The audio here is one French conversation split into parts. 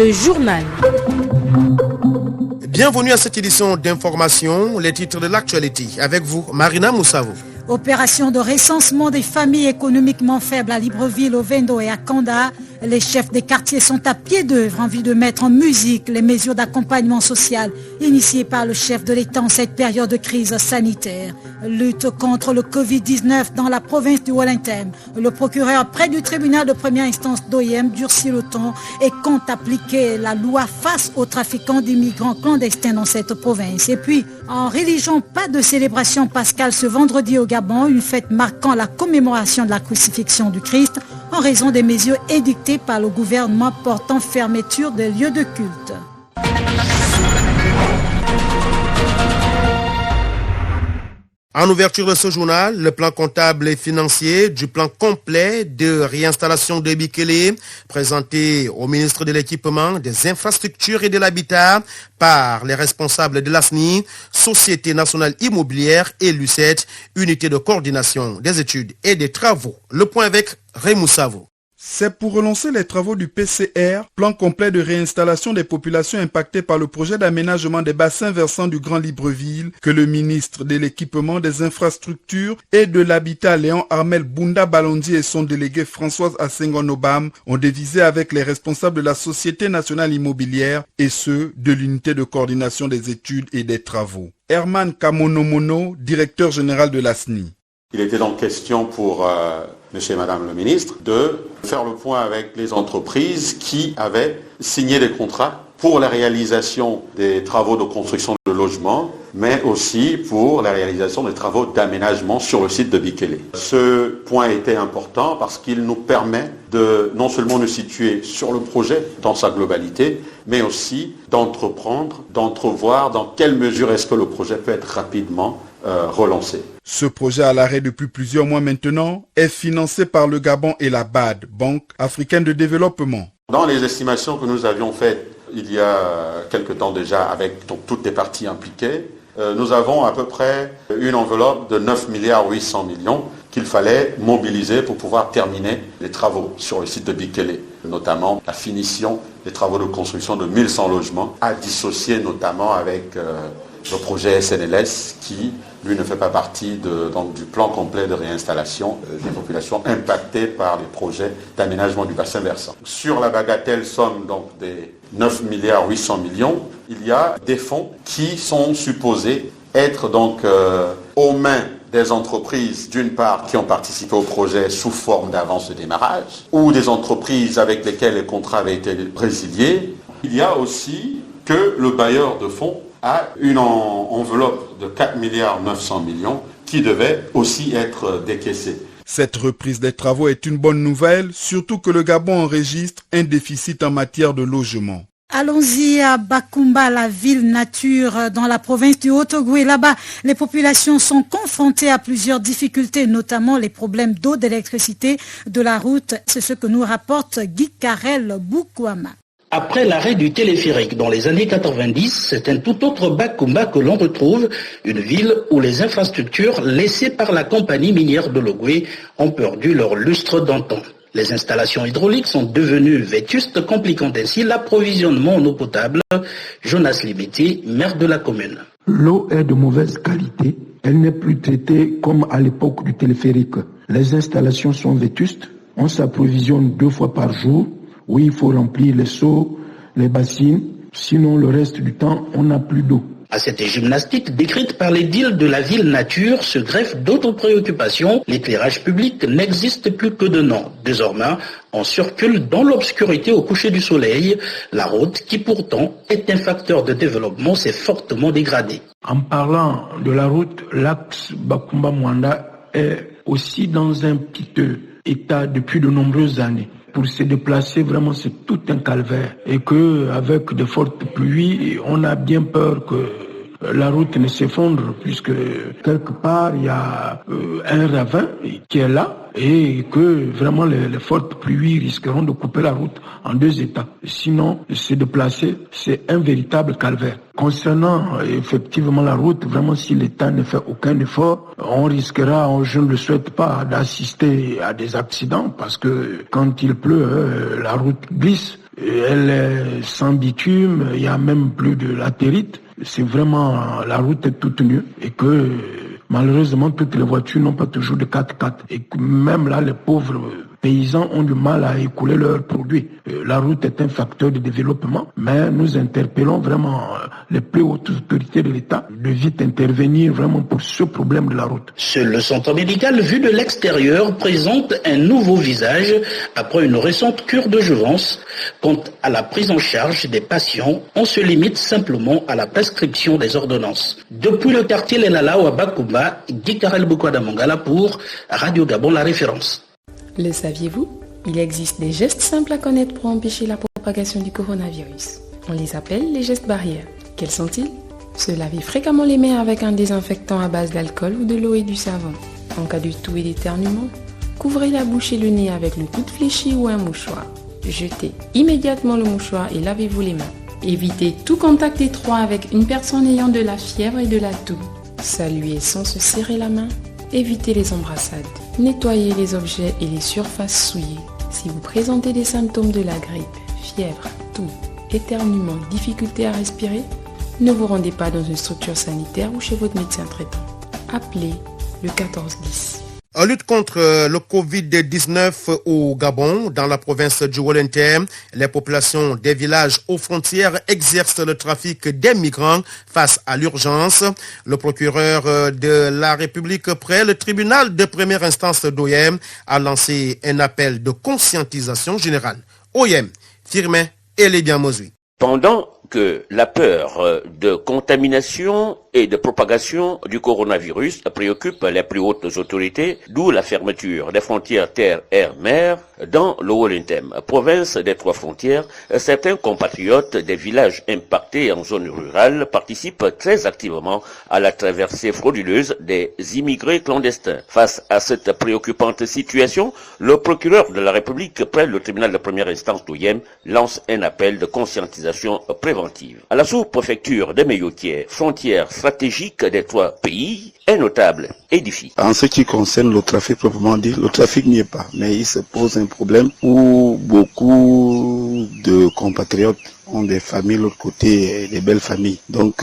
Le journal. Bienvenue à cette édition d'information, les titres de l'actualité. Avec vous, Marina Moussavo. Opération de recensement des familles économiquement faibles à Libreville, au Vendo et à Kanda. Les chefs des quartiers sont à pied d'œuvre en vue de mettre en musique les mesures d'accompagnement social initiées par le chef de l'État en cette période de crise sanitaire. Lutte contre le Covid-19 dans la province du Wellington. Le procureur près du tribunal de première instance d'OIM durcit le ton et compte appliquer la loi face aux trafiquants d'immigrants clandestins dans cette province. Et puis, en religion, pas de célébration pascale ce vendredi au Gabon, une fête marquant la commémoration de la crucifixion du Christ en raison des mesures édictées par le gouvernement portant fermeture des lieux de culte. En ouverture de ce journal, le plan comptable et financier du plan complet de réinstallation de Bikele, présenté au ministre de l'Équipement, des Infrastructures et de l'Habitat par les responsables de l'ASNI, Société Nationale Immobilière et l'UCET, Unité de Coordination des Études et des Travaux. Le point avec Raymond Savo. C'est pour relancer les travaux du PCR, plan complet de réinstallation des populations impactées par le projet d'aménagement des bassins versants du Grand Libreville, que le ministre de l'Équipement, des Infrastructures et de l'Habitat, Léon Armel Bunda Balondi, et son délégué Françoise Asengon-Obam ont dévisé avec les responsables de la Société Nationale Immobilière et ceux de l'Unité de Coordination des Études et des Travaux. Herman Kamonomono, directeur général de l'ASNI. Il était donc question pour monsieur et madame le ministre de faire le point avec les entreprises qui avaient signé des contrats pour la réalisation des travaux de construction de logements, mais aussi pour la réalisation des travaux d'aménagement sur le site de Bikele. Ce point était important parce qu'il nous permet de non seulement nous situer sur le projet dans sa globalité, mais aussi d'entreprendre, d'entrevoir dans quelle mesure est-ce que le projet peut être rapidement relancé. Ce projet à l'arrêt depuis plusieurs mois maintenant est financé par le Gabon et la BAD, Banque africaine de développement. Dans les estimations que nous avions faites il y a quelque temps déjà avec toutes les parties impliquées, nous avons à peu près une enveloppe de 9,8 milliards qu'il fallait mobiliser pour pouvoir terminer les travaux sur le site de Bikele, notamment la finition des travaux de construction de 1100 logements, à dissocier notamment avec le projet SNLS qui, lui, ne fait pas partie du plan complet de réinstallation des populations impactées par les projets d'aménagement du bassin versant. Sur la bagatelle somme donc des 9,8 milliards, il y a des fonds qui sont supposés être donc aux mains des entreprises, d'une part, qui ont participé au projet sous forme d'avance de démarrage, ou des entreprises avec lesquelles les contrats avaient été résiliés. Il y a aussi que le bailleur de fonds a une enveloppe de 4,9 milliards qui devait aussi être décaissée. Cette reprise des travaux est une bonne nouvelle, surtout que le Gabon enregistre un déficit en matière de logement. Allons-y à Bakumba, la ville nature dans la province du Haut-Ogooué. Là-bas, les populations sont confrontées à plusieurs difficultés, notamment les problèmes d'eau, d'électricité, de la route. C'est ce que nous rapporte Guy Karel Boukouama. Après l'arrêt du téléphérique dans les années 90, c'est un tout autre Bakumba que l'on retrouve, une ville où les infrastructures laissées par la compagnie minière de l'Ogooué ont perdu leur lustre d'antan. Les installations hydrauliques sont devenues vétustes, compliquant ainsi l'approvisionnement en eau potable. Jonas Limiti, maire de la commune. L'eau est de mauvaise qualité. Elle n'est plus traitée comme à l'époque du téléphérique. Les installations sont vétustes. On s'approvisionne 2 fois par jour. Oui, il faut remplir les seaux, les bassines. Sinon, le reste du temps, on n'a plus d'eau. À cette gymnastique décrite par l'édile de la ville nature se greffent d'autres préoccupations. L'éclairage public n'existe plus que de nom. Désormais, on circule dans l'obscurité au coucher du soleil. La route, qui pourtant est un facteur de développement, s'est fortement dégradée. En parlant de la route, l'axe Bakumba-Mwanda est aussi dans un piteux état depuis de nombreuses années. Pour se déplacer, vraiment, c'est tout un calvaire. Et qu'avec de fortes pluies, on a bien peur que la route ne s'effondre, puisque quelque part, il y a un ravin qui est là, et que vraiment les fortes pluies risqueront de couper la route en 2 étapes. Sinon, se déplacer, c'est un véritable calvaire. Concernant effectivement la route, vraiment si l'État ne fait aucun effort, on risquera, je ne le souhaite pas, d'assister à des accidents, parce que quand il pleut, la route glisse. elle est sans bitume, il y a même plus de latérite. C'est vraiment, la route est toute nue et que malheureusement toutes les voitures n'ont pas toujours de 4x4 et que même là les pauvres paysans ont du mal à écouler leurs produits. La route est un facteur de développement, mais nous interpellons vraiment les plus hautes autorités de l'État de vite intervenir vraiment pour ce problème de la route. Seul le centre médical vu de l'extérieur présente un nouveau visage après une récente cure de jouvence. Quant à la prise en charge des patients, on se limite simplement à la prescription des ordonnances. Depuis le quartier Lenala à Bakumba, Gikarel Bukwada Mongala pour Radio Gabon La Référence. Le saviez-vous? Il existe des gestes simples à connaître pour empêcher la propagation du coronavirus. On les appelle les gestes barrières. Quels sont-ils? Se laver fréquemment les mains avec un désinfectant à base d'alcool ou de l'eau et du savon. En cas de toux et d'éternuement, couvrez la bouche et le nez avec le coude fléchi ou un mouchoir. Jetez immédiatement le mouchoir et lavez-vous les mains. Évitez tout contact étroit avec une personne ayant de la fièvre et de la toux. Saluez sans se serrer la main. Évitez les embrassades. Nettoyez les objets et les surfaces souillées. Si vous présentez des symptômes de la grippe, fièvre, toux, éternuement, difficulté à respirer, ne vous rendez pas dans une structure sanitaire ou chez votre médecin traitant. Appelez le 1410. En lutte contre le Covid-19 au Gabon, dans la province du Wolente, les populations des villages aux frontières exercent le trafic des migrants face à l'urgence. Le procureur de la République près le tribunal de première instance d'Oyem a lancé un appel de conscientisation générale. Oyem, Firmin et Lébian Mozui. Pendant que la peur de contamination et de propagation du coronavirus préoccupe les plus hautes autorités, d'où la fermeture des frontières terre, air, mer dans le Wollentem, province des trois frontières. Certains compatriotes des villages impactés en zone rurale participent très activement à la traversée frauduleuse des immigrés clandestins. Face à cette préoccupante situation, le procureur de la République près le tribunal de première instance d'Oyem lance un appel de conscientisation préventive. À la sous-préfecture de Meyotier, frontière stratégique des trois pays, un notable édifie. En ce qui concerne le trafic proprement dit, le trafic n'y est pas, mais il se pose un problème où beaucoup de compatriotes ont des familles de l'autre côté, des belles familles. Donc,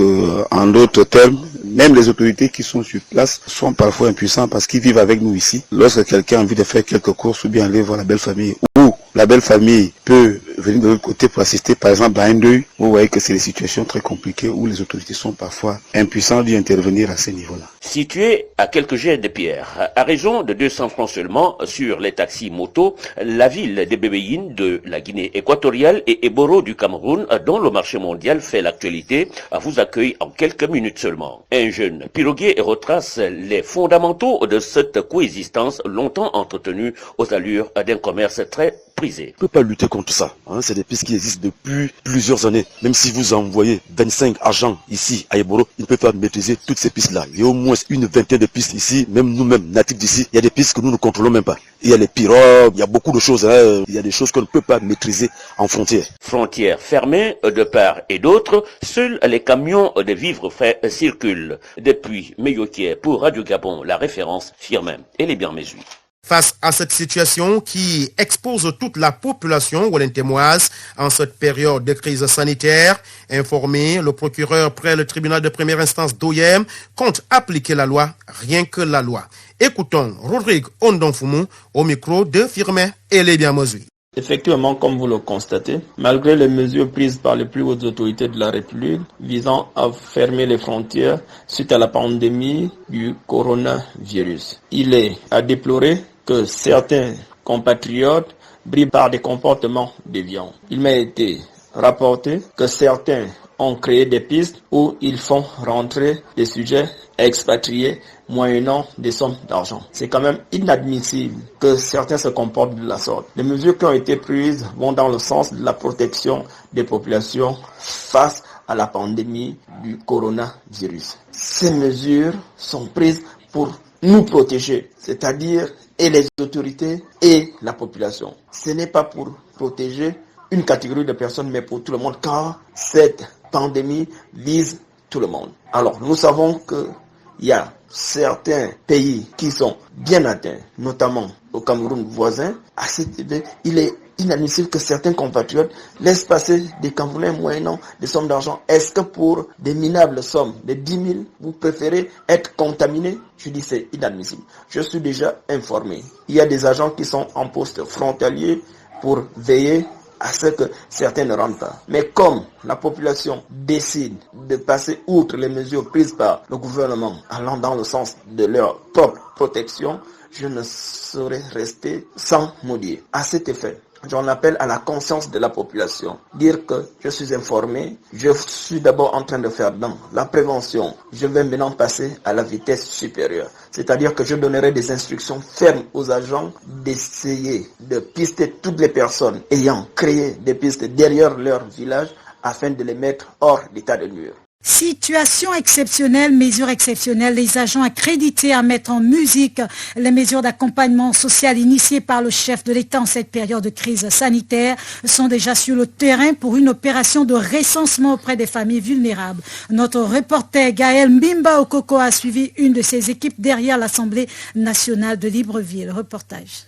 en d'autres termes, même les autorités qui sont sur place sont parfois impuissants parce qu'ils vivent avec nous ici. Lorsque quelqu'un a envie de faire quelques courses ou bien aller voir la belle famille, ou la belle famille peut venir de l'autre côté pour assister par exemple à un deuil, vous voyez que c'est des situations très compliquées où les autorités sont parfois impuissantes d'y intervenir à ce niveau-là. Situé à quelques jets de pierre, à raison de 200 francs seulement sur les taxis motos, la ville de Bébéine de la Guinée équatoriale et Eboro du Cameroun, dont le marché mondial fait l'actualité, vous accueille en quelques minutes seulement. Un jeune piroguier retrace les fondamentaux de cette coexistence longtemps entretenue aux allures d'un commerce très prisé. On ne peut pas lutter contre ça. C'est des pistes qui existent depuis plusieurs années. Même si vous envoyez 25 agents ici à Eboro, ils ne peuvent pas maîtriser toutes ces pistes-là. Il y a au moins une vingtaine de pistes ici, même nous-mêmes, natifs d'ici, il y a des pistes que nous ne contrôlons même pas. Il y a les pirogues, il y a beaucoup de choses. Il y a des choses qu'on ne peut pas maîtriser en frontière. Frontières fermées de part et d'autre, seuls les camions de vivres frais circulent. Depuis Meyotier pour Radio Gabon, la référence Firmin et les bien Mésuis. Face à cette situation qui expose toute la population wollentemoise en cette période de crise sanitaire, informé, le procureur près le tribunal de première instance d'Oyem compte appliquer la loi, rien que la loi. Écoutons Rodrigue Ondonfoumou au micro de Firmin et Lébian Mozui. Effectivement, comme vous le constatez, malgré les mesures prises par les plus hautes autorités de la République visant à fermer les frontières suite à la pandémie du coronavirus, il est à déplorer que certains compatriotes brillent par des comportements déviants. Il m'a été rapporté que certains ont créé des pistes où ils font rentrer des sujets expatriés moyennant des sommes d'argent. C'est quand même inadmissible que certains se comportent de la sorte. Les mesures qui ont été prises vont dans le sens de la protection des populations face à la pandémie du coronavirus. Ces mesures sont prises pour nous protéger, c'est-à-dire et les autorités et la population. Ce n'est pas pour protéger une catégorie de personnes, mais pour tout le monde, car cette pandémie vise tout le monde. Alors, nous savons qu'il y a certains pays qui sont bien atteints, notamment au Cameroun voisin. À cet effet, il est inadmissible que certains compatriotes laissent passer des Camerounais moyennant des sommes d'argent. Est-ce que pour des minables sommes de 10 000, vous préférez être contaminé? Je dis c'est inadmissible. Je suis déjà informé. Il y a des agents qui sont en poste frontalier pour veiller à ce que certains ne rentrent pas. Mais comme la population décide de passer outre les mesures prises par le gouvernement allant dans le sens de leur propre protection, je ne saurais rester sans mot dire. À cet effet, j'en appelle à la conscience de la population. Dire que je suis informé, je suis d'abord en train de faire dans la prévention. Je vais maintenant passer à la vitesse supérieure. C'est-à-dire que je donnerai des instructions fermes aux agents d'essayer de pister toutes les personnes ayant créé des pistes derrière leur village afin de les mettre hors d'état de nuire. Situation exceptionnelle, mesures exceptionnelles, les agents accrédités à mettre en musique les mesures d'accompagnement social initiées par le chef de l'État en cette période de crise sanitaire sont déjà sur le terrain pour une opération de recensement auprès des familles vulnérables. Notre reporter Gaël Mbimba Okoko a suivi une de ces équipes derrière l'Assemblée nationale de Libreville. Reportage.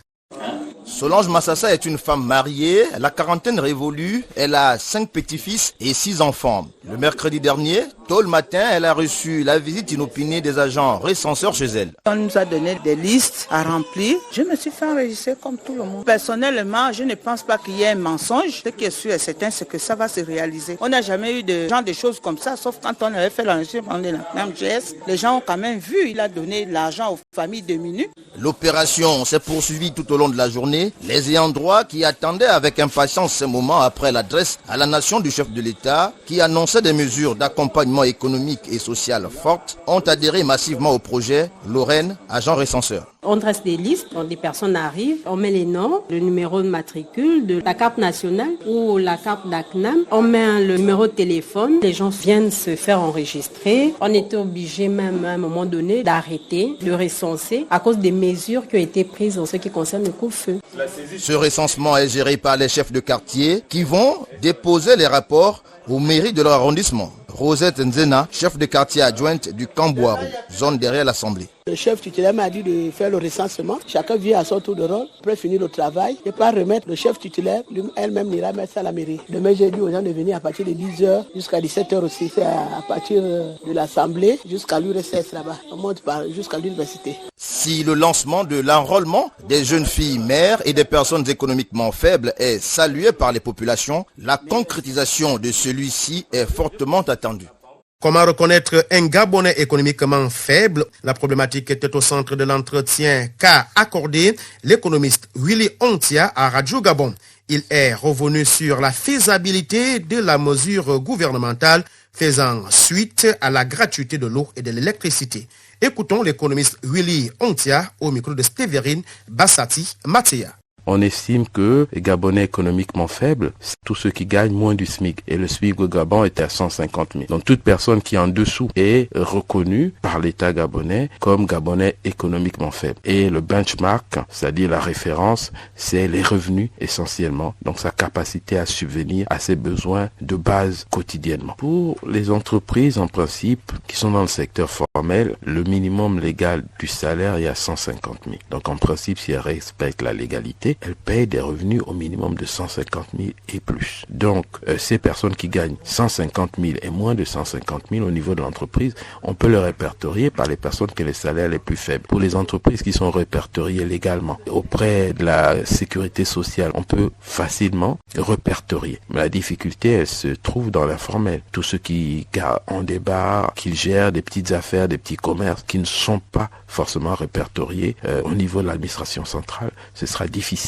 Solange Massassa est une femme mariée, la quarantaine révolue, elle a 5 petits-fils et 6 enfants. Le mercredi dernier, tôt le matin, elle a reçu la visite inopinée des agents recenseurs chez elle. On nous a donné des listes à remplir. Je me suis fait enregistrer comme tout le monde. Personnellement, je ne pense pas qu'il y ait un mensonge. Ce qui est sûr et certain, c'est que ça va se réaliser. On n'a jamais eu de genre de choses comme ça, sauf quand on avait fait l'enregistrement de la MGS. Les gens ont quand même vu, il a donné l'argent aux familles diminuées. L'opération s'est poursuivie tout au long de la journée. Les ayants droit qui attendaient avec impatience ce moment après l'adresse à la nation du chef de l'État qui annonçait des mesures d'accompagnement économique et social fortes ont adhéré massivement au projet Lorraine, agent recenseur. On dresse des listes, quand des personnes arrivent, on met les noms, le numéro de matricule, de la carte nationale ou la carte d'ACNAM. On met le numéro de téléphone, les gens viennent se faire enregistrer. On était obligé même à un moment donné d'arrêter, de recenser à cause des mesures qui ont été prises en ce qui concerne le couvre-feu. Ce recensement est géré par les chefs de quartier qui vont déposer les rapports aux mairies de leur arrondissement. Rosette Nzena, chef de quartier adjointe du Camboirou, zone derrière l'Assemblée. Le chef titulaire m'a dit de faire le recensement. Chacun vient à son tour de rôle. Après finir le travail, et pas remettre le chef titulaire, elle-même ira mettre ça à la mairie. Demain, j'ai dit aux gens de venir à partir de 10h jusqu'à 17h aussi. C'est à partir de l'Assemblée jusqu'à l'URSS là-bas. On monte jusqu'à l'université. Si le lancement de l'enrôlement des jeunes filles mères et des personnes économiquement faibles est salué par les populations, la concrétisation de celui-ci est fortement attendue. Comment reconnaître un Gabonais économiquement faible? La problématique était au centre de l'entretien qu'a accordé l'économiste Willy Ontia à Radio Gabon. Il est revenu sur la faisabilité de la mesure gouvernementale faisant suite à la gratuité de l'eau et de l'électricité. Écoutons l'économiste Willy Ontia au micro de Stéverine Bassati Matéa. On estime que les Gabonais économiquement faibles, c'est tous ceux qui gagnent moins du SMIC. Et le SMIC au Gabon était à 150 000. Donc toute personne qui est en dessous est reconnue par l'État gabonais comme Gabonais économiquement faible. Et le benchmark, c'est-à-dire la référence, c'est les revenus essentiellement. Donc sa capacité à subvenir à ses besoins de base quotidiennement. Pour les entreprises, en principe, qui sont dans le secteur formel, le minimum légal du salaire est à 150 000. Donc en principe, si elles respectent la légalité, elles payent des revenus au minimum de 150 000 et plus. Donc, ces personnes qui gagnent 150 000 et moins de 150 000 au niveau de l'entreprise, on peut le répertorier par les personnes qui ont les salaires les plus faibles. Pour les entreprises qui sont répertoriées légalement auprès de la sécurité sociale, on peut facilement répertorier. Mais la difficulté, elle se trouve dans l'informel. Tous ceux qui ont des bars, qui gèrent des petites affaires, des petits commerces, qui ne sont pas forcément répertoriés au niveau de l'administration centrale, ce sera difficile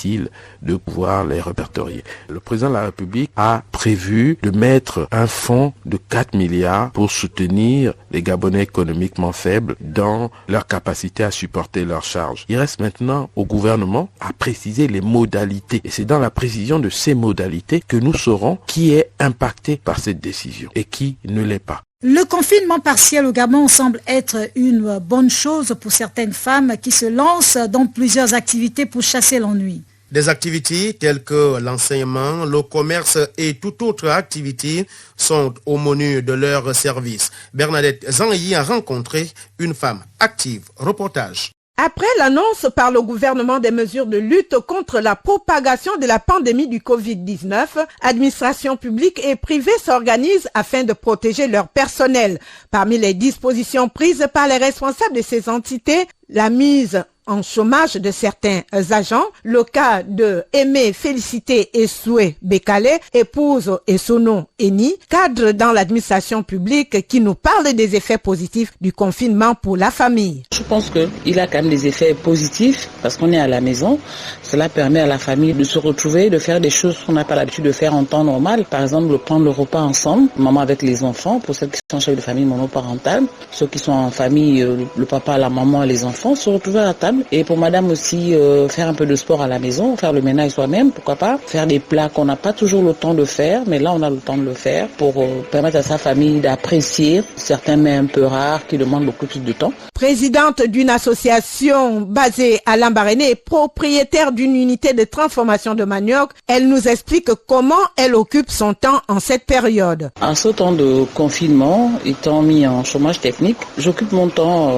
de pouvoir les répertorier. Le président de la République a prévu de mettre un fonds de 4 milliards pour soutenir les Gabonais économiquement faibles dans leur capacité à supporter leurs charges. Il reste maintenant au gouvernement à préciser les modalités. Et c'est dans la précision de ces modalités que nous saurons qui est impacté par cette décision et qui ne l'est pas. Le confinement partiel au Gabon semble être une bonne chose pour certaines femmes qui se lancent dans plusieurs activités pour chasser l'ennui. Des activités telles que l'enseignement, le commerce et toute autre activité sont au menu de leur service. Bernadette Zanyi a rencontré une femme active. Reportage. Après l'annonce par le gouvernement des mesures de lutte contre la propagation de la pandémie du Covid-19, administrations publiques et privées s'organisent afin de protéger leur personnel. Parmi les dispositions prises par les responsables de ces entités, la mise en chômage de certains agents, le cas de Aimé Félicité Essoué Bekale, épouse et son nom Eni, cadre dans l'administration publique qui nous parle des effets positifs du confinement pour la famille. Je pense qu'il a quand même des effets positifs parce qu'on est à la maison. Cela permet à la famille de se retrouver, de faire des choses qu'on n'a pas l'habitude de faire en temps normal. Par exemple, de prendre le repas ensemble, maman avec les enfants, pour celles qui sont chefs de famille monoparentale, ceux qui sont en famille, le papa, la maman et les enfants, se retrouver à la table. Et pour madame aussi, faire un peu de sport à la maison, faire le ménage soi-même, pourquoi pas, faire des plats qu'on n'a pas toujours le temps de faire, mais là on a le temps de le faire pour permettre à sa famille d'apprécier certains mets un peu rares qui demandent beaucoup plus de temps. Présidente d'une association basée à Lambaréné et propriétaire d'une unité de transformation de manioc, elle nous explique comment elle occupe son temps en cette période. En ce temps de confinement, étant mis en chômage technique, j'occupe mon temps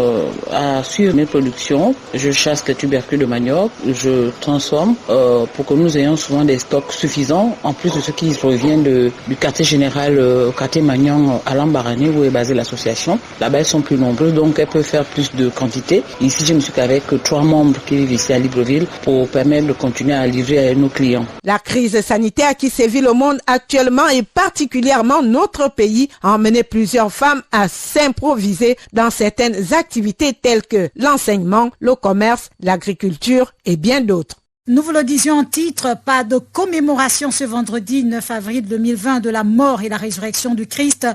à suivre mes productions. Je chasse les tubercules de manioc, je transforme pour que nous ayons souvent des stocks suffisants, en plus de ce qui provient du quartier général, quartier Magnan à Lambaréné où est basée l'association. Là-bas, elles sont plus nombreuses, donc elles peuvent faire plus de quantité. Ici, je me suis qu'avec 3 membres qui vivent ici à Libreville pour permettre de continuer à livrer à nos clients. La crise sanitaire qui sévit le monde actuellement et particulièrement notre pays a emmené plusieurs femmes à s'improviser dans certaines activités telles que l'enseignement, le commerce, l'agriculture et bien d'autres. Nous vous le disions en titre, pas de commémoration ce vendredi 9 avril 2020 de la mort et la résurrection du Christ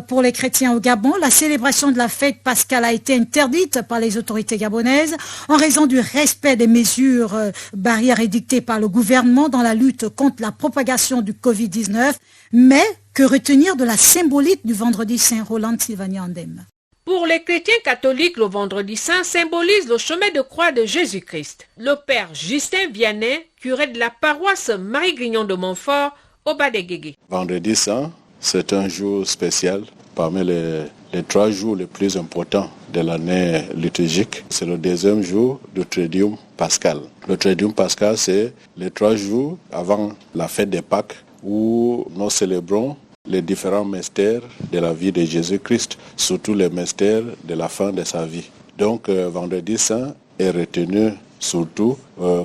pour les chrétiens au Gabon. La célébration de la fête pascale a été interdite par les autorités gabonaises en raison du respect des mesures barrières édictées par le gouvernement dans la lutte contre la propagation du Covid-19. Mais que retenir de la symbolique du vendredi saint? Roland Sylvania Andem. Pour les chrétiens catholiques, le vendredi saint symbolise le chemin de croix de Jésus-Christ. Le père Justin Vianney, curé de la paroisse Marie-Grignon de Montfort, au Bas-des-Guégués. Vendredi saint, c'est un jour spécial parmi les 3 jours les plus importants de l'année liturgique. C'est le 2e jour du Triduum pascal. Le Triduum pascal, c'est les 3 jours avant la fête des Pâques où nous célébrons les différents mystères de la vie de Jésus-Christ, surtout les mystères de la fin de sa vie. Donc, vendredi saint est retenu surtout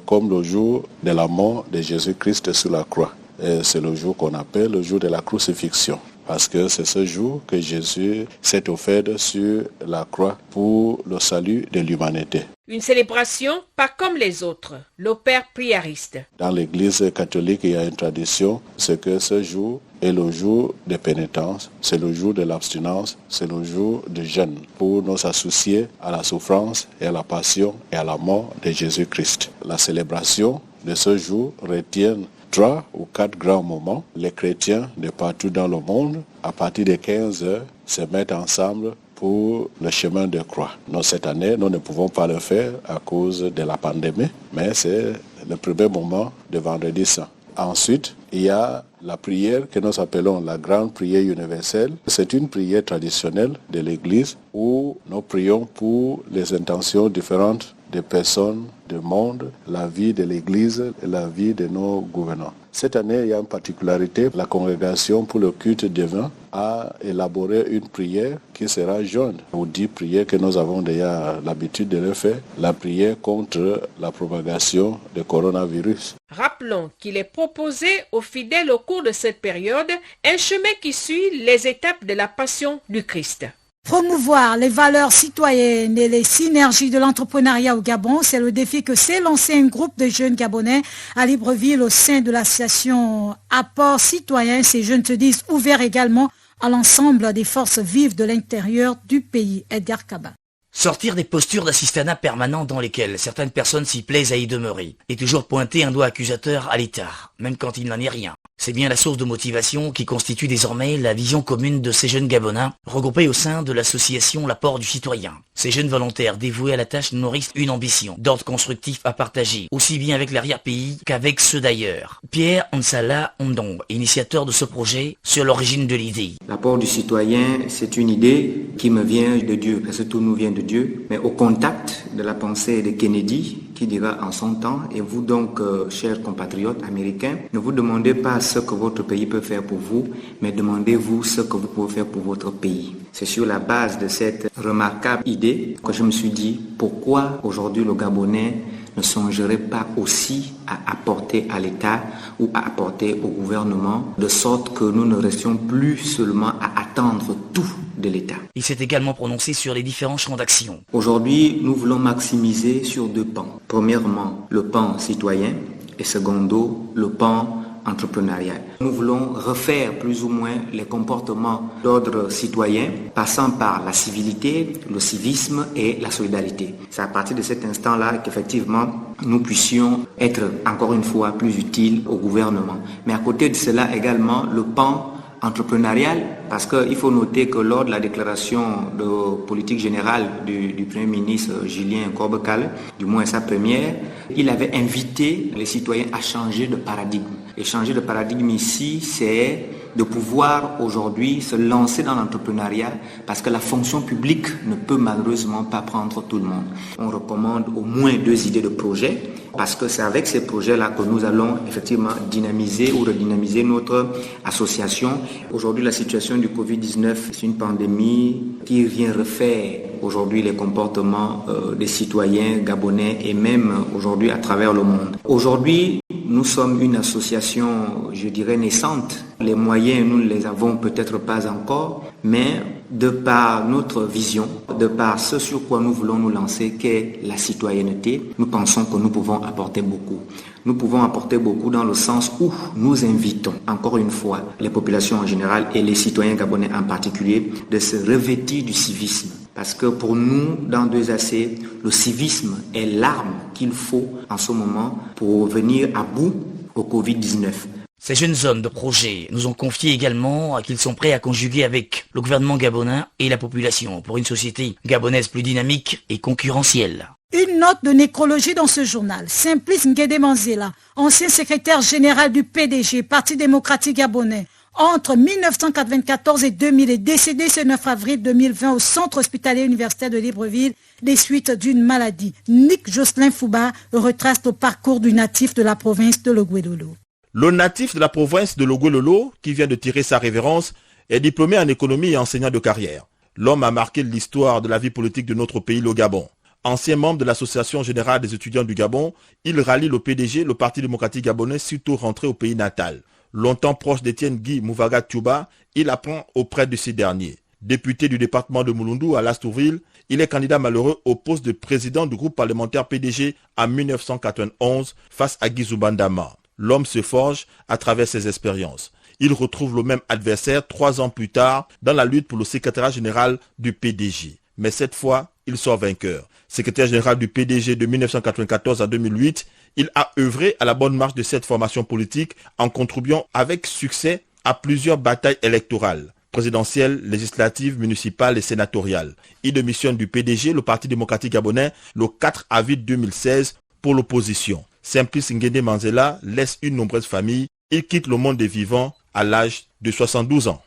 comme le jour de la mort de Jésus-Christ sur la croix. Et c'est le jour qu'on appelle le jour de la crucifixion. Parce que c'est ce jour que Jésus s'est offert sur la croix pour le salut de l'humanité. Une célébration pas comme les autres. Le père priériste. Dans l'Église catholique, il y a une tradition, c'est que ce jour est le jour de pénitence, c'est le jour de l'abstinence, c'est le jour du jeûne pour nous associer à la souffrance et à la passion et à la mort de Jésus-Christ. La célébration de ce jour retient 3 ou 4 grands moments. Les chrétiens de partout dans le monde, à partir de 15 heures, se mettent ensemble pour le chemin de croix. Nous, cette année, nous ne pouvons pas le faire à cause de la pandémie, mais c'est le premier moment de vendredi saint. Ensuite, il y a la prière que nous appelons la grande prière universelle. C'est une prière traditionnelle de l'Église où nous prions pour les intentions différentes des personnes, du monde, la vie de l'Église et la vie de nos gouvernants. Cette année, il y a une particularité. La congrégation pour le culte divin a élaboré une prière qui sera jointe aux 10 prières que nous avons déjà l'habitude de le faire. La prière contre la propagation du coronavirus. Rappelons qu'il est proposé aux fidèles au cours de cette période un chemin qui suit les étapes de la passion du Christ. Promouvoir les valeurs citoyennes et les synergies de l'entrepreneuriat au Gabon, c'est le défi que s'est lancé un groupe de jeunes Gabonais à Libreville au sein de l'association Apport Citoyen. Ces jeunes se disent ouverts également à l'ensemble des forces vives de l'intérieur du pays. Edgar Kaba. Sortir des postures d'assistanat permanent dans lesquelles certaines personnes s'y plaisent à y demeurer et toujours pointer un doigt accusateur à l'État, même quand il n'en est rien. C'est bien la source de motivation qui constitue désormais la vision commune de ces jeunes Gabonais, regroupés au sein de l'association L'Apport du Citoyen. Ces jeunes volontaires dévoués à la tâche nourrissent une ambition d'ordre constructif à partager, aussi bien avec l'arrière-pays qu'avec ceux d'ailleurs. Pierre Nsala Ondong, initiateur de ce projet, sur l'origine de l'idée. L'apport du citoyen, c'est une idée qui me vient de Dieu, parce que tout nous vient de Dieu, mais au contact de la pensée de Kennedy, qui dira en son temps, et vous donc, chers compatriotes américains, ne vous demandez pas ce que votre pays peut faire pour vous, mais demandez-vous ce que vous pouvez faire pour votre pays. C'est sur la base de cette remarquable idée que je me suis dit, pourquoi aujourd'hui le Gabonais ne songerait pas aussi à apporter à l'État ou à apporter au gouvernement, de sorte que nous ne restions plus seulement à attendre tout de l'État. Il s'est également prononcé sur les différents champs d'action. Aujourd'hui, nous voulons maximiser sur 2 pans. Premièrement, le pan citoyen et secondo, le pan entrepreneurial. Nous voulons refaire plus ou moins les comportements d'ordre citoyen, passant par la civilité, le civisme et la solidarité. C'est à partir de cet instant-là qu'effectivement, nous puissions être encore une fois plus utiles au gouvernement. Mais à côté de cela également, le pan entrepreneurial, parce qu'il faut noter que lors de la déclaration de politique générale du Premier ministre Julien Korbekal, du moins sa première, il avait invité les citoyens à changer de paradigme. Et changer de paradigme ici, c'est de pouvoir aujourd'hui se lancer dans l'entrepreneuriat parce que la fonction publique ne peut malheureusement pas prendre tout le monde. On recommande au moins 2 idées de projet parce que c'est avec ces projets-là que nous allons effectivement dynamiser ou redynamiser notre association. Aujourd'hui, la situation du Covid-19, c'est une pandémie qui vient refaire aujourd'hui les comportements des citoyens gabonais et même aujourd'hui à travers le monde. Aujourd'hui, nous sommes une association, je dirais, naissante. Les moyens, nous ne les avons peut-être pas encore, mais de par notre vision, de par ce sur quoi nous voulons nous lancer, qu'est la citoyenneté, nous pensons que nous pouvons apporter beaucoup. Nous pouvons apporter beaucoup dans le sens où nous invitons, encore une fois, les populations en général et les citoyens gabonais en particulier, de se revêtir du civisme. Parce que pour nous, dans 2AC, le civisme est l'arme qu'il faut en ce moment pour venir à bout au Covid-19. Ces jeunes hommes de projet nous ont confié également qu'ils sont prêts à conjuguer avec le gouvernement gabonais et la population pour une société gabonaise plus dynamique et concurrentielle. Une note de nécrologie dans ce journal. Simplice Nguédé Manzela, ancien secrétaire général du PDG, Parti démocratique gabonais, entre 1994 et 2000 est décédé ce 9 avril 2020 au centre hospitalier universitaire de Libreville des suites d'une maladie. Nick Jocelyn Fouba retrace le parcours du natif de la province de Logouelolo. Le natif de la province de Logouelolo, qui vient de tirer sa révérence, est diplômé en économie et enseignant de carrière. L'homme a marqué l'histoire de la vie politique de notre pays, le Gabon. Ancien membre de l'Association générale des étudiants du Gabon, il rallie le PDG, le Parti démocratique gabonais, sitôt rentré au pays natal. Longtemps proche d'Étienne Guy Mouvaga Tuba, il apprend auprès de ces derniers. Député du département de Mulundu à Lastourville, il est candidat malheureux au poste de président du groupe parlementaire PDG en 1991 face à Guy Zoubandama. L'homme se forge à travers ses expériences. Il retrouve le même adversaire 3 ans plus tard dans la lutte pour le secrétariat général du PDG. Mais cette fois, il sort vainqueur. Secrétaire général du PDG de 1994 à 2008, il a œuvré à la bonne marche de cette formation politique en contribuant avec succès à plusieurs batailles électorales, présidentielles, législatives, municipales et sénatoriales. Il démissionne du PDG, le Parti démocratique gabonais, le 4 avril 2016 pour l'opposition. Simplice Nguédé Manzela laisse une nombreuse famille. Il quitte le monde des vivants à l'âge de 72 ans.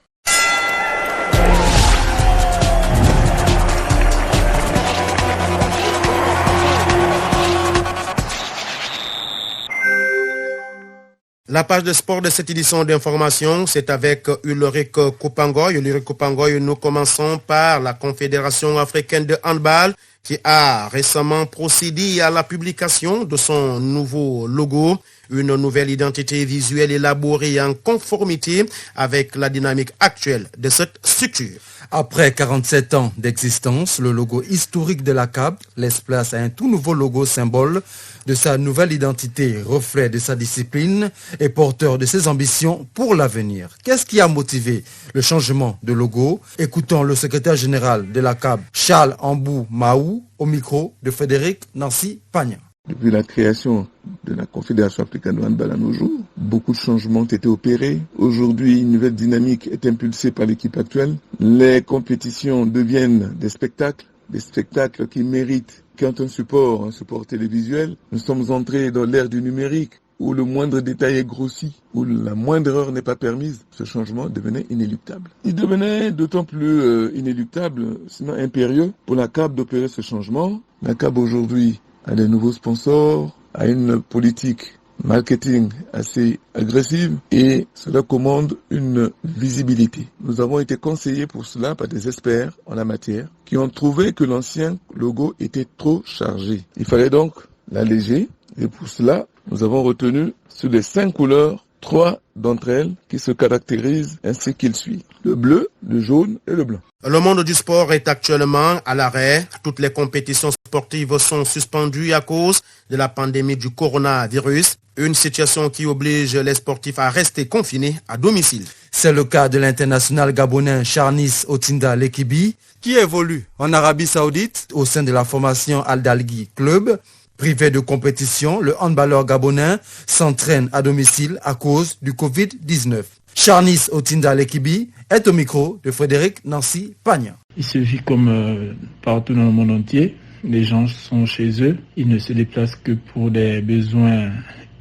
La page de sport de cette édition d'information, c'est avec Ulrich Koupangoy. Ulrich Koupangoy, nous commençons par la Confédération africaine de handball qui a récemment procédé à la publication de son nouveau logo, une nouvelle identité visuelle élaborée en conformité avec la dynamique actuelle de cette structure. Après 47 ans d'existence, le logo historique de la CAB laisse place à un tout nouveau logo symbole de sa nouvelle identité, reflet de sa discipline et porteur de ses ambitions pour l'avenir. Qu'est-ce qui a motivé le changement de logo? Écoutons le secrétaire général de la CAB, Charles Ambou Maou, au micro de Frédéric Nancy Pagna. Depuis la création de la Confédération africaine de handball à nos jours, beaucoup de changements ont été opérés. Aujourd'hui, une nouvelle dynamique est impulsée par l'équipe actuelle. Les compétitions deviennent des spectacles qui méritent. Quand un support télévisuel, nous sommes entrés dans l'ère du numérique. où le moindre détail est grossi, où la moindre erreur n'est pas permise, ce changement devenait inéluctable. Il devenait d'autant plus inéluctable, sinon impérieux, pour la CAB d'opérer ce changement. La CAB aujourd'hui a des nouveaux sponsors, a une politique marketing assez agressive et cela commande une visibilité. Nous avons été conseillés pour cela par des experts en la matière qui ont trouvé que l'ancien logo était trop chargé. Il fallait donc l'alléger et pour cela, nous avons retenu sur les 5 couleurs 3 d'entre elles qui se caractérisent ainsi qu'il suit. Le bleu, le jaune et le blanc. Le monde du sport est actuellement à l'arrêt. Toutes les compétitions sportives sont suspendues à cause de la pandémie du coronavirus. Une situation qui oblige les sportifs à rester confinés à domicile. C'est le cas de l'international gabonais Charnis Otinda Lekibi qui évolue en Arabie Saoudite au sein de la formation Al-Dalghi Club. Privé de compétition, le handballeur gabonais s'entraîne à domicile à cause du Covid-19. Charnis Otinda Lekibi est au micro de Frédéric Nancy Pagna. Il se vit comme partout dans le monde entier. Les gens sont chez eux. Ils ne se déplacent que pour des besoins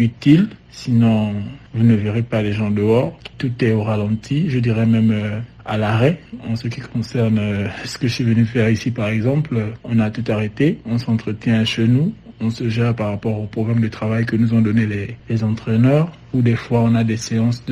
utiles. Sinon, vous ne verrez pas les gens dehors. Tout est au ralenti, je dirais même à l'arrêt. En ce qui concerne ce que je suis venu faire ici, par exemple, on a tout arrêté. On s'entretient chez nous. On se gère par rapport au programme de travail que nous ont donné les entraîneurs. Ou des fois, on a des séances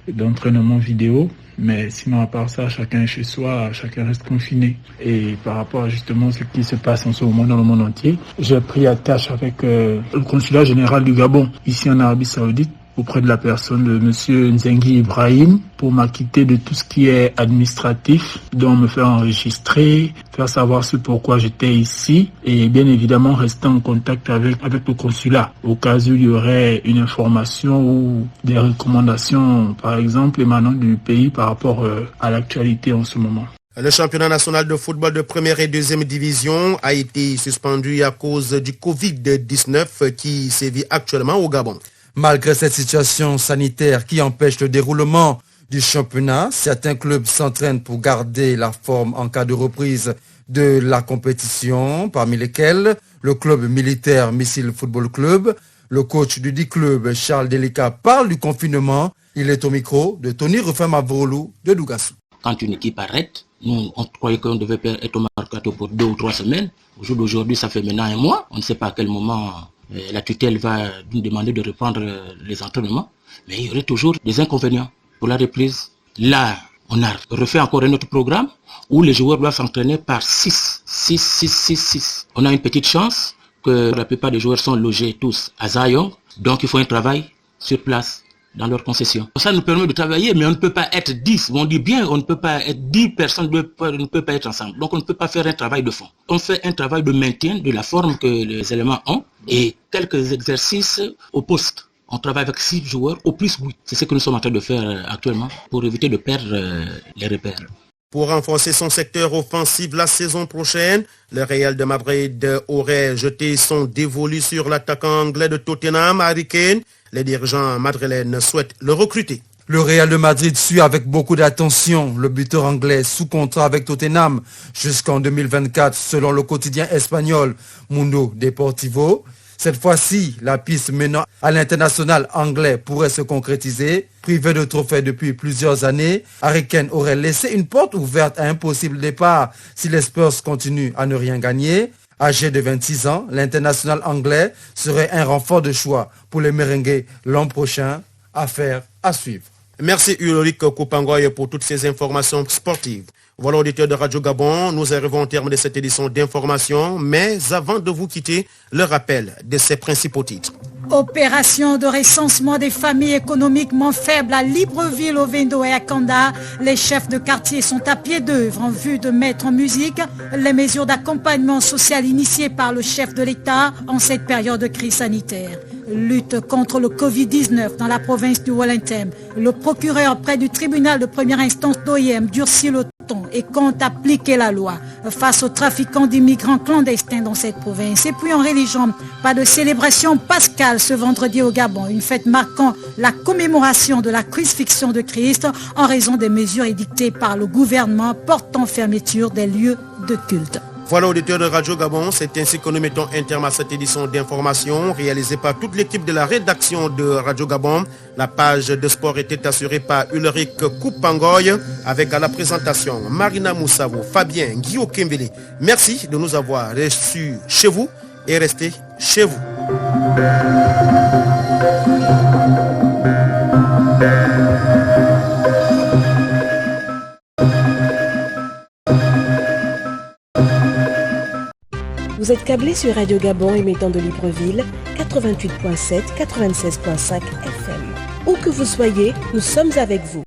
d'entraînement vidéo. Mais sinon, à part ça, chacun est chez soi, chacun reste confiné. Et par rapport à justement ce qui se passe en ce moment dans le monde entier, j'ai pris attache avec le consulat général du Gabon, ici en Arabie Saoudite, auprès de la personne de M. Nzengi Ibrahim, pour m'acquitter de tout ce qui est administratif, donc me faire enregistrer, faire savoir ce pourquoi j'étais ici, et bien évidemment rester en contact avec le consulat, au cas où il y aurait une information ou des recommandations, par exemple, émanant du pays par rapport à l'actualité en ce moment. Le championnat national de football de première et deuxième division a été suspendu à cause du Covid-19 qui sévit actuellement au Gabon. Malgré cette situation sanitaire qui empêche le déroulement du championnat, certains clubs s'entraînent pour garder la forme en cas de reprise de la compétition, parmi lesquels le club militaire Missile Football Club. Le coach du dit club, Charles Delika, parle du confinement. Il est au micro de Tony Rufin-Mavrolou de Dougassou. Quand une équipe arrête, nous on croyait qu'on devait être au mercato pour 2 ou 3 semaines. Au jour d'aujourd'hui, ça fait maintenant 1 mois. On ne sait pas à quel moment la tutelle va nous demander de reprendre les entraînements, mais il y aurait toujours des inconvénients pour la reprise. Là, on a refait encore un autre programme où les joueurs doivent s'entraîner par 6. On a une petite chance que la plupart des joueurs sont logés tous à Zayong, donc il faut un travail sur place dans leur concession. Ça nous permet de travailler, mais on ne peut pas être 10. On dit bien, on ne peut pas être 10 personnes, on ne peut pas être ensemble. Donc on ne peut pas faire un travail de fond. On fait un travail de maintien de la forme que les éléments ont et quelques exercices au poste. On travaille avec 6 joueurs, au plus 8. C'est ce que nous sommes en train de faire actuellement pour éviter de perdre les repères. Pour renforcer son secteur offensif la saison prochaine, le Real de Madrid aurait jeté son dévolu sur l'attaquant anglais de Tottenham, Harry Kane. Les dirigeants madrilènes souhaitent le recruter. Le Real de Madrid suit avec beaucoup d'attention le buteur anglais sous contrat avec Tottenham jusqu'en 2024 selon le quotidien espagnol Mundo Deportivo. Cette fois-ci, la piste menant à l'international anglais pourrait se concrétiser. Privé de trophée depuis plusieurs années, Harry Kane aurait laissé une porte ouverte à un possible départ si les Spurs continuent à ne rien gagner. Âgé de 26 ans, l'international anglais serait un renfort de choix pour les merengues l'an prochain. Affaire à suivre. Merci Ulrich Koupangoy pour toutes ces informations sportives. Voilà, auditeurs de Radio Gabon, nous arrivons au terme de cette édition d'information, mais avant de vous quitter, le rappel de ses principaux titres. Opération de recensement des familles économiquement faibles à Libreville, au Vendo et à Kanda. Les chefs de quartier sont à pied d'œuvre en vue de mettre en musique les mesures d'accompagnement social initiées par le chef de l'État en cette période de crise sanitaire. Lutte contre le Covid-19 dans la province du Wellington. Le procureur près du tribunal de première instance d'OIM durcit le ton et compte appliquer la loi face aux trafiquants d'immigrants clandestins dans cette province. Et puis en religion, pas de célébration pascale ce vendredi au Gabon, une fête marquant la commémoration de la crucifixion de Christ en raison des mesures édictées par le gouvernement portant fermeture des lieux de culte. Voilà, auditeurs de Radio Gabon, c'est ainsi que nous mettons un terme à cette édition d'information réalisée par toute l'équipe de la rédaction de Radio Gabon. La page de sport était assurée par Ulrich Koupangoy avec à la présentation Marina Moussavo, Fabien Guillaume Kembele. Merci de nous avoir reçus chez vous et restez chez vous. Vous êtes câblé sur Radio Gabon émettant de Libreville, 88.7, 96.5 FM. Où que vous soyez, nous sommes avec vous.